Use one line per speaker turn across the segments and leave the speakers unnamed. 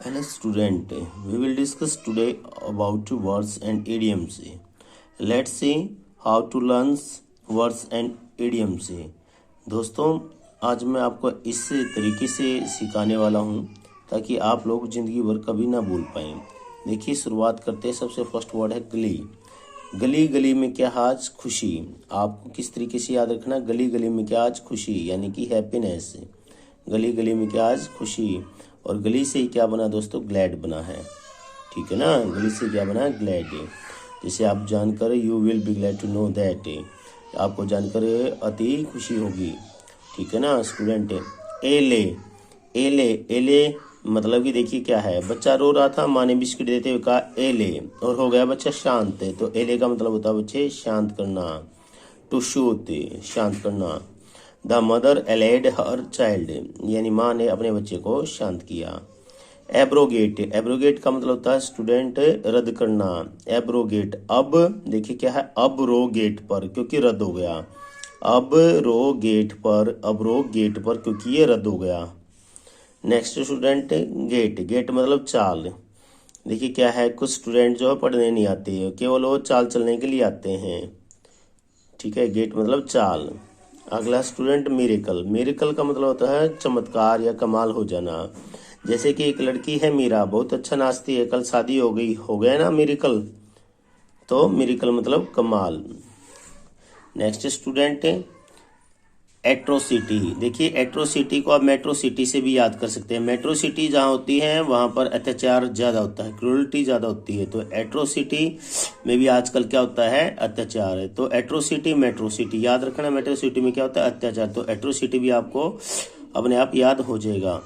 Hello student, we will discuss today about words and idioms. Let's see how to learn words and idioms. दोस्तों, आज मैं आपको इस तरीके से सिखाने वाला हूँ ताकि आप लोग ज़िंदगी भर कभी ना भूल पाएँ। देखिए, शुरुआत करते हैं। सबसे फर्स्ट वर्ड है गली। गली गली में क्या आज खुशी। आपको किस तरीके से याद रखना, गली गली में क्या आज खुशी, यानी कि हैप्पीनेस। गली गली में क्या आज खुशी। और गली से ही क्या बना दोस्तों, ग्लैड बना है। ठीक है ना, गली से क्या बना, ग्लैड। जैसे आप जानकर you will be glad to know that, आपको जानकर अति खुशी होगी। ठीक है ना स्टूडेंट। एले एले एले मतलब कि देखिए क्या है, बच्चा रो रहा था, माँ ने बिस्किट देते हुए कहा एले, और हो गया बच्चा शांत। तो एले का मतलब होता है बच्चे शांत करना, टू शूट, शांत करना। द मदर एलेड हर चाइल्ड, यानी माँ ने अपने बच्चे को शांत किया। एब्रोगेट, एब्रोगेट का मतलब होता है स्टूडेंट रद्द करना। एब्रोगेट, अब देखिए क्या है, अब रो गेट पर, क्योंकि रद्द हो गया। अब रो गेट पर, अब रो गेट पर, क्योंकि ये रद्द हो गया। नेक्स्ट स्टूडेंट गेट, गेट मतलब चाल। देखिए क्या है, कुछ स्टूडेंट जो है पढ़ने नहीं आते हैं, केवल वो चाल चलने के लिए आते हैं। ठीक है, गेट मतलब चाल। अगला स्टूडेंट मिरेकल, मिरेकल का मतलब होता है चमत्कार या कमाल हो जाना। जैसे कि एक लड़की है मीरा, बहुत अच्छा नाचती है, कल शादी हो गई, हो गया ना मिरेकल। तो मिरेकल मतलब कमाल। Next student atrocity. देखिए एट्रोसिटी को आप मेट्रो सिटी से भी याद कर सकते हैं। मेट्रो सिटी जहाँ होती है वहां पर अत्याचार ज्यादा होता है, क्रूरल्टी ज्यादा होती है। तो एट्रोसिटी में भी आजकल क्या होता है, अत्याचार है। तो एट्रोसिटी मेट्रो सिटी याद रखना, मेट्रो सिटी में क्या होता है, अत्याचार। तो एट्रोसिटी भी आपको अपने आप याद हो जाएगा।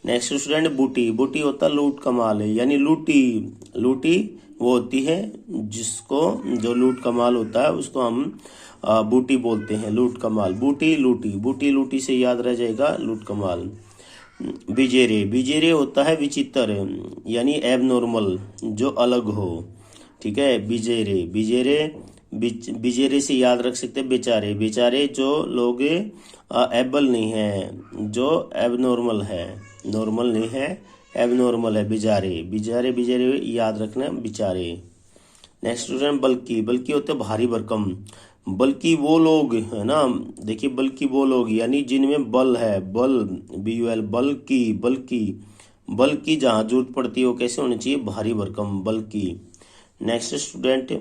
नेक्स्ट स्टूडेंट बूटी, बूटी होता है लूट कमाल, यानी लूटी। लूटी वो होती है जिसको, जो लूट कमाल होता है उसको हम बूटी बोलते हैं, लूट कमाल। बूटी लूटी, बूटी लूटी से याद रह जाएगा लूट कमाल। बिजेरे, बिजेरे होता है विचित्र, यानी एबनॉर्मल, जो अलग हो। ठीक है, बिजेरे, बिजेरे बिजेरे से याद रख सकते हैं बेचारे, बेचारे जो लोग एबल नहीं है, जो एबनॉर्मल है, नॉर्मल नहीं है, एबनॉर्मल है, बेचारे, बेचारे, बेचारे याद रखना, बेचारे। नेक्स्ट स्टूडेंट बल्कि, बल्कि होते भारी भरकम। बल्कि वो लोग है ना, देखिए बल्कि वो लोग यानी जिनमें बल है, बल, BUL, बल्कि, बल्कि, बल्कि जहां जरूरत पड़ती है वो कैसे होनी चाहिए, भारी भरकम, बल्कि। नेक्स्ट स्टूडेंट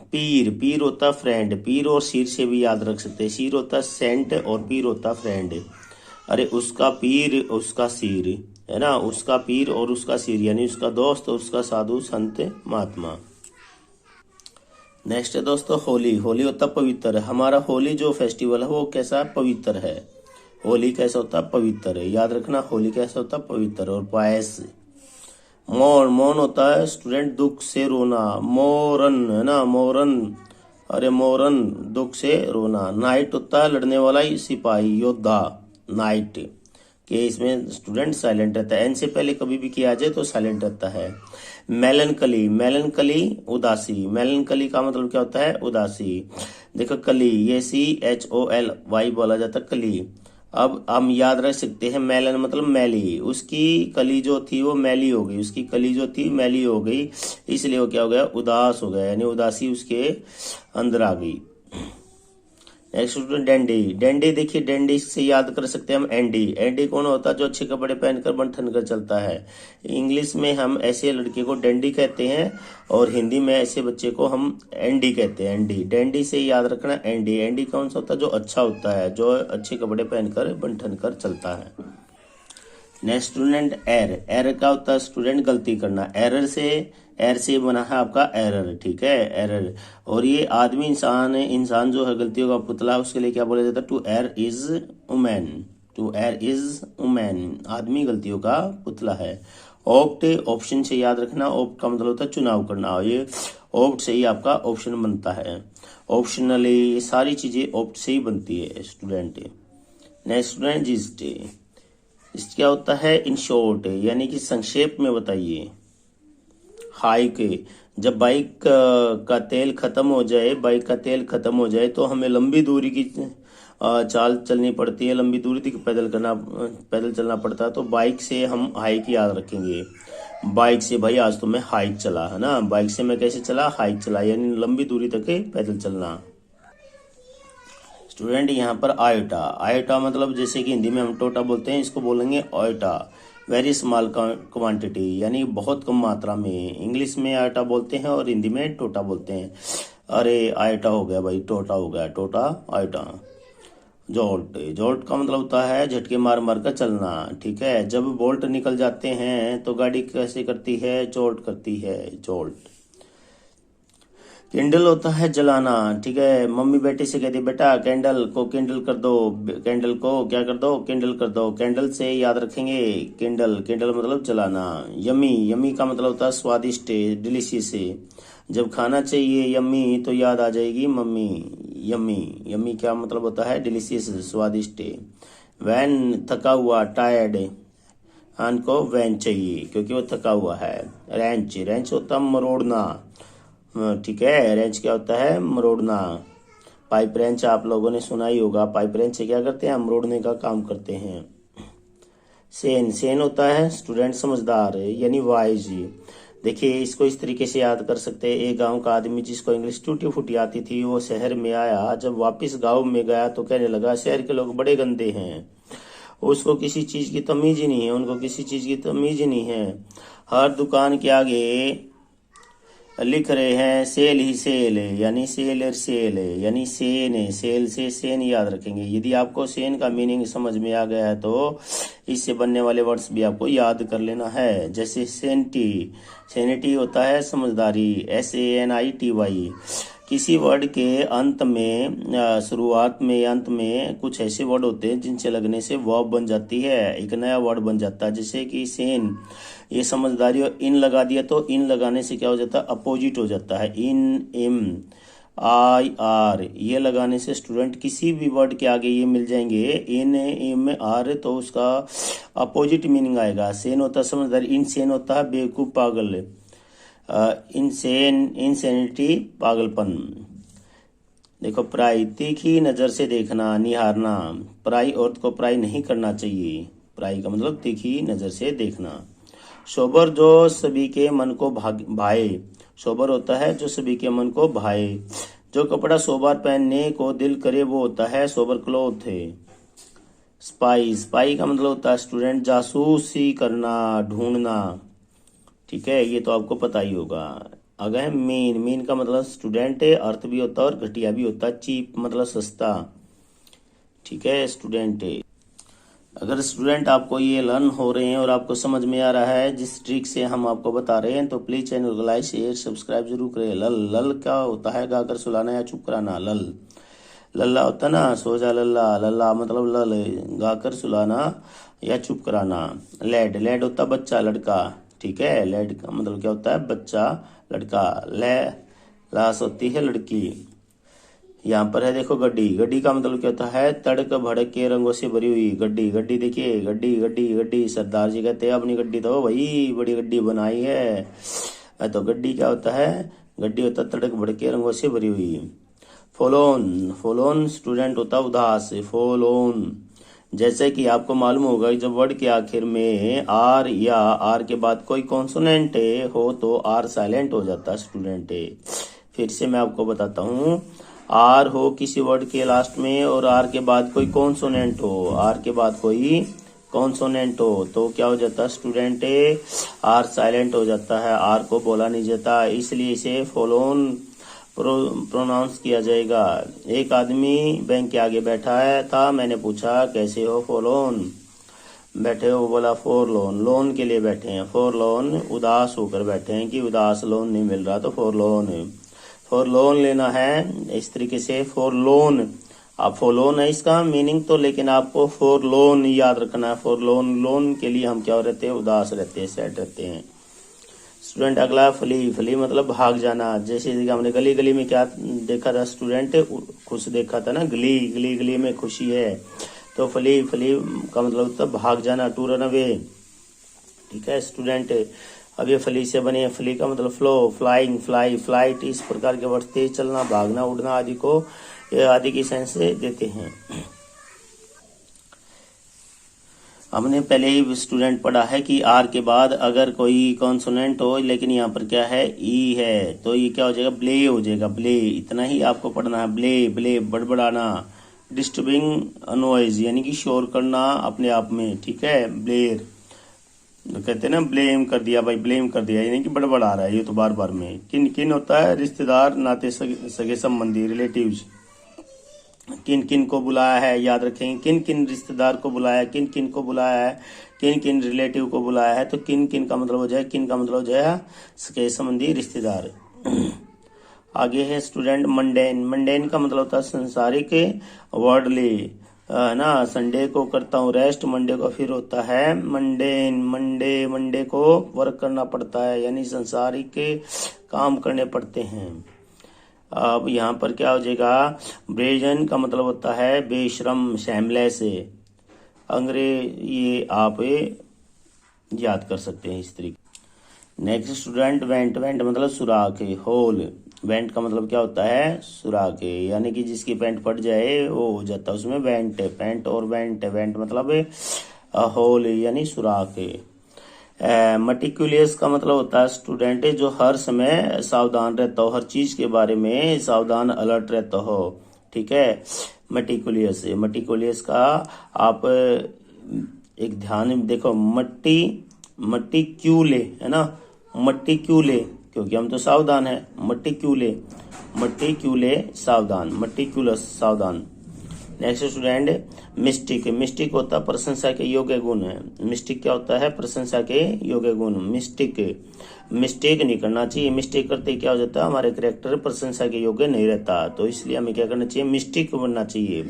पीर, पीर होता फ्रेंड, पीर और सिर से भी याद रख सकते हैं। सिर होता सेंट और पीर होता फ्रेंड। अरे उसका पीर उसका सिर, है ना, उसका पीर और उसका सिर, यानी उसका दोस्त और उसका साधु संत महात्मा। नेक्स्ट है दोस्तों होली, होली होता पवित्र। हमारा होली जो फेस्टिवल है वो कैसा है, पवित्र है। होली कैसा होता है, पवित्र है, याद रखना, होली कैसा होता है, पवित्र। और पायस, मौन, मौन होता है स्टूडेंट दुख से रोना। मोरन, है ना, मोरन, अरे मोरन दुख से रोना। नाइट होता है लड़ने वाला सिपाही, योद्धा, नाइट के इसमें स्टूडेंट साइलेंट रहता है, एन से पहले कभी भी किया जाए तो साइलेंट रहता है। मेलनकली, मेलनकली उदासी, मेलनकली का मतलब क्या होता है, उदासी। देखो कली, ये CHOLY बोला जाता है, कली। अब हम याद रख सकते हैं, मेलन मतलब मैली, उसकी कली जो थी वो मैली हो गई, उसकी कली जो थी मैली हो गई, इसलिए वो क्या हो गया, उदास हो गया, यानी उदासी उसके अंदर आ गई। नेक्स्ट डेंडी, डेंडी देखिए डेंडी से याद कर सकते हैं हम एंडी। एंडी कौन होता है, जो अच्छे कपड़े पहनकर बन ठन कर चलता है। इंग्लिश में हम ऐसे लड़के को डेंडी कहते हैं और हिंदी में ऐसे बच्चे को हम एंडी कहते हैं, एंडी। डेंडी से याद रखना एंडी। एंडी कौन सा होता है, जो अच्छा होता है, जो अच्छे कपड़े पहनकर बन ठन कर चलता है। नेक्स्ट स्टूडेंट एर, एर का होता है स्टूडेंट गलती करना। एरर से, एर से बना है आपका एरर, ठीक है, एरर। और ये आदमी इंसान है, इंसान जो है गलतियों का पुतला है, उसके लिए क्या बोला जाता है, टू एर इज वुमेन, टू एर इज वुमेन, आदमी गलतियों का पुतला है। ऑप्ट, ऑप्शन से याद रखना, ऑप्ट का मतलब होता है चुनाव करना, ये ऑप्ट से ही आपका ऑप्शन बनता है। ऑप्शनली, ये सारी चीजें ऑप्ट से ही बनती है स्टूडेंट। नेक्स्ट स्टूडेंट जिस्ट, इस क्या होता है, इन शॉर्ट, यानी कि संक्षेप में बताइए। हाइक, जब बाइक का तेल खत्म हो जाए, बाइक का तेल खत्म हो जाए तो हमें लंबी दूरी की चाल चलनी पड़ती है, लंबी दूरी तक पैदल चलना पड़ता है। तो बाइक से हम हाइक याद रखेंगे। बाइक से भाई आज तो मैं हाइक चला, है ना। बाइक से मैं कैसे चला, हाइक चला, यानी लंबी दूरी तक पैदल चलना। स्टूडेंट यहाँ पर आयोटा, आयोटा मतलब जैसे कि हिंदी में हम टोटा बोलते हैं, इसको बोलेंगे आयोटा, वेरी स्मॉल क्वांटिटी, यानी बहुत कम मात्रा में। इंग्लिश में आयोटा बोलते हैं और हिंदी में टोटा बोलते हैं। अरे आयोटा हो गया भाई, टोटा हो गया, टोटा आयोटा। जोल्ट, जोल्ट का मतलब होता है झटके मार मार कर चलना, ठीक है। जब बोल्ट निकल जाते हैं तो गाड़ी कैसे करती है, जोल्ट करती है, जोल्ट। कैंडल होता है जलाना, ठीक है। मम्मी बेटे से कहती है बेटा कैंडल को किंडल कर दो, कैंडल को क्या कर दो, किंडल कर दो। कैंडल से याद रखेंगे किंडल, किंडल मतलब जलाना। यमी, यमी का मतलब होता है स्वादिष्ट, डिलीशियस। जब खाना चाहिए यम्मी तो याद आ जाएगी मम्मी, यम्मी। यम्मी क्या मतलब होता है, डिलीशियस, स्वादिष्ट। वैन थका हुआ, टायर्ड, हान को वैन चाहिए क्योंकि वो थका हुआ है। रेंच, रेंच होता है मरोड़ना, ठीक है। रेंच क्या होता है, मरोड़ना। पाइप रेंच आप लोगों ने सुना ही होगा, पाइप रेंच से क्या करते हैं, मरोड़ने का काम करते हैं। सेन, सेन होता है स्टूडेंट समझदार, यानी वाइज। देखिए इसको इस तरीके से याद कर सकते हैं। एक गांव का आदमी जिसको इंग्लिश टूटी फूटी आती थी, वो शहर में आया। जब वापस गांव में गया तो कहने लगा शहर के लोग बड़े गंदे हैं, उसको किसी चीज की तमीज ही नहीं है, उनको किसी चीज की तमीज ही नहीं है। हर दुकान के आगे लिख रहे हैं सेल ही सेल, यानी सेल और सेल, यानी सेन है। सेल से सेन याद रखेंगे। यदि आपको सेन का मीनिंग समझ में आ गया है तो इससे बनने वाले वर्ड्स भी आपको याद कर लेना है। जैसे सेंटी, सेनिटी होता है समझदारी, SANITY। किसी वर्ड के अंत में, शुरुआत में, अंत में कुछ ऐसे वर्ड होते हैं जिनसे लगने से वर्ब बन जाती है, एक नया वर्ड बन जाता है। जैसे कि सेन, ये समझदारी, और इन लगा दिया तो इन लगाने से क्या हो जाता है, अपोजिट हो जाता है। इन, इम, IR, ये लगाने से स्टूडेंट किसी भी वर्ड के आगे ये मिल जाएंगे, इन, इम, आर, तो उसका अपोजिट मीनिंग आएगा। सेन होता है समझदारी, इनसेन होता है बेवकूफ, पागल। इनसेन, इंसेनिटी, पागलपन। देखो पराई, तीखी नजर से देखना, निहारना। पराई औरत को पराई नहीं करना चाहिए, पराई का मतलब तीखी नजर से देखना। सोबर, जो सभी के मन को भाए, सोबर होता है जो सभी के मन को भाए। जो कपड़ा सोबर पहनने को दिल करे वो होता है सोबर क्लॉथ है। स्पाई, स्पाई का मतलब होता है स्टूडेंट जासूसी करना, ढूंढना, ठीक है। ये तो आपको पता ही होगा। अगर मीन, मीन का मतलब स्टूडेंट है, अर्थ भी होता है और घटिया भी होता है। चीप मतलब सस्ता, ठीक है स्टूडेंट। अगर स्टूडेंट आपको ये लर्न हो रहे हैं और आपको समझ में आ रहा है जिस ट्रिक से हम आपको बता रहे हैं, तो प्लीज चैनल को लाइक शेयर सब्सक्राइब जरूर करें। लल, लल क्या होता है, गाकर सुलाना या चुप कराना, लल। लल्ला होता है ना, सो जा लल्ला, लल्ला मतलब लल, गाकर सुलाना या चुप कराना। लेड, लेड होता है बच्चा, लड़का, ठीक है। लेड का मतलब क्या होता है, बच्चा, लड़का। ले, लाश होती है लड़की। यहाँ पर है देखो गड्डी, गड्डी का मतलब क्या होता है, तड़क भड़क के रंगों से भरी हुई गड्डी। गड्डी देखिए, गड्डी गड्डी गड्डी, सरदार जी कहते हैं अपनी गड्डी तो भाई बड़ी गड्डी बनाई है। तो गड्डी क्या होता है, गड्डी होता है तड़क भड़क के रंगों से भरी हुई। फोलोन, फोलोन स्टूडेंट होता है उदास, फोलोन। जैसे कि आपको मालूम होगा जब वर्ड के आखिर में आर या आर के बाद कोई कॉन्सोनेंट हो तो आर साइलेंट हो जाता है स्टूडेंट। फिर से मैं आपको बताता हूँ, आर हो किसी वर्ड के लास्ट में और आर के बाद कोई कॉन्सोनेंट हो, आर के बाद कोई कॉन्सोनेंट हो तो क्या हो जाता है स्टूडेंट, आर साइलेंट हो जाता है, आर को बोला नहीं जाता, इसलिए इसे फोलोन प्रोनाउंस किया जाएगा। एक आदमी बैंक के आगे बैठा है था, मैंने पूछा कैसे हो फोलोन, बैठे हो, बोला फोर लोन, लोन के लिए बैठे हैं, फोर लोन, उदास होकर बैठे हैं कि उदास लोन नहीं मिल रहा तो फोर लोन, फोर लोन लेना है। इस तरीके से फोर लोन, आप फोर लोन है इसका मीनिंग तो, लेकिन आपको फोर लोन याद रखना है। फोर लोन, लोन के लिए हम क्या रहते हैं, उदास रहते हैं, सैड रहते हैं। स्टूडेंट अगला फली, फली मतलब भाग जाना। जैसे हमने गली गली में क्या देखा था स्टूडेंट, खुश देखा था ना, गली गली गली में खुशी है, तो फली, फली का मतलब होता है भाग जाना, टू रन अवे, ठीक है स्टूडेंट। अब ये फली से बने, फली का मतलब फ्लो, फ्लाइंग, फ्लाई, फ्लाइट, इस प्रकार के वर्ड तेज चलना, भागना, उड़ना आदि को ये आदि की सेंस देते हैं। हमने पहले ही स्टूडेंट पढ़ा है कि आर के बाद अगर कोई कॉन्सोनेंट हो, लेकिन यहाँ पर क्या है ई है, तो ये क्या हो जाएगा ब्ले हो जाएगा, ब्ले। इतना ही आपको पढ़ना है, ब्ले ब्ले बड़बड़ाना, डिस्टर्बिंग नॉइज यानी कि शोर करना अपने आप में, ठीक है। ब्लेयर कहते हैं ना, ब्लेम कर दिया भाई, ब्लेम कर दिया यानी कि बड़बड़ा रहा है ये तो बार बार में। किन किन होता है रिश्तेदार, नाते सगे संबंधी, रिलेटिव्स। किन किन को बुलाया है, याद रखेंगे, किन किन रिश्तेदार को बुलाया है, किन किन को बुलाया है, किन किन रिलेटिव को बुलाया है। तो किन किन का मतलब हो जाए, किन का मतलब हो जाए सगे संबंधी, रिश्तेदार। आगे है स्टूडेंट मंडेन। मंडेन का मतलब होता है संसारिक, वर्डली, है ना। संडे को करता हूँ रेस्ट, मंडे को फिर होता है मंडेन। मंडे को वर्क करना पड़ता है यानी संसारिक काम करने पड़ते हैं। अब यहाँ पर क्या हो जाएगा, ब्रेजन का मतलब होता है बेशरम, शैमलेस। अंग्रेज ये आप याद कर सकते हैं इस तरीके। Next student went. वेंट मतलब सुराख, होल। वेंट का मतलब क्या होता है, सुराख, यानी कि जिसकी पैंट फट जाए वो हो जाता है उसमें वेंट। पैंट और वेंट, वेंट मतलब होल यानी सुराख। मटिकुलियस का मतलब होता है स्टूडेंट जो हर समय सावधान रहता हो, हर चीज के बारे में सावधान अलर्ट रहता हो, ठीक है। मटिकुलियस, मटिकुलियस का आप एक ध्यान देखो, मट्टी क्यों ले, है ना। मट्टी क्यों ले, क्योंकि हम तो सावधान है। मट्टी क्यों ले, मट्टी क्यों ले सावधान, मटिकुलस सावधान। Next student mistake. मिस्टिक होता है प्रशंसा के योग्य गुण है। मिस्टिक क्या होता है, प्रशंसा के योग्य गुण। मिस्टिक नहीं करना चाहिए। मिस्टेक करते क्या हो जाता है, हमारे कैरेक्टर प्रशंसा के योग्य नहीं रहता, तो इसलिए हमें क्या करना चाहिए, मिस्टिक बनना चाहिए,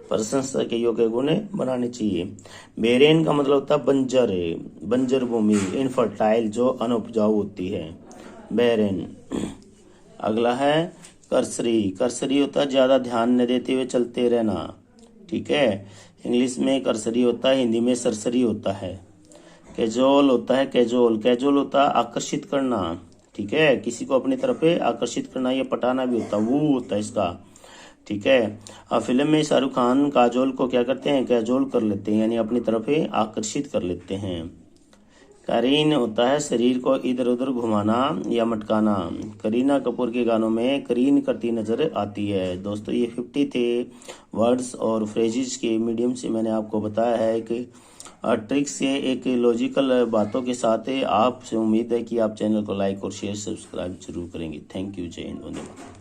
प्रशंसा के योग्य गुण बनाने चाहिए। बेरेन का मतलब होता है बंजर, बंजर भूमि, इनफर्टाइल जो अनउपजाऊ होती है, बेरेन। अगला है कर्सरी। कर्सरी होता है ज्यादा ध्यान न देते हुए चलते रहना, ठीक है। इंग्लिश में कर्सरी होता है, हिंदी में सरसरी होता है। कैजुअल होता है, कैजुअल। कैजुअल होता है आकर्षित करना, ठीक है, किसी को अपनी तरफ आकर्षित करना, या पटाना भी होता है, वो होता है इसका, ठीक है। अब फिल्म में शाहरुख खान काजोल को क्या करते हैं, कैजुअल कर लेते हैं यानी अपनी तरफ आकर्षित कर लेते हैं। करीन होता है शरीर को इधर उधर घुमाना या मटकाना। करीना कपूर के गानों में करीन करती नजर आती है। दोस्तों ये 50 थे वर्ड्स और फ्रेजेस के मीडियम से मैंने आपको बताया है कि ट्रिक्स से एक लॉजिकल बातों के साथ आपसे उम्मीद है कि आप चैनल को लाइक और शेयर सब्सक्राइब जरूर करेंगे। थैंक यू, जय हिंद, वंदे मातरम।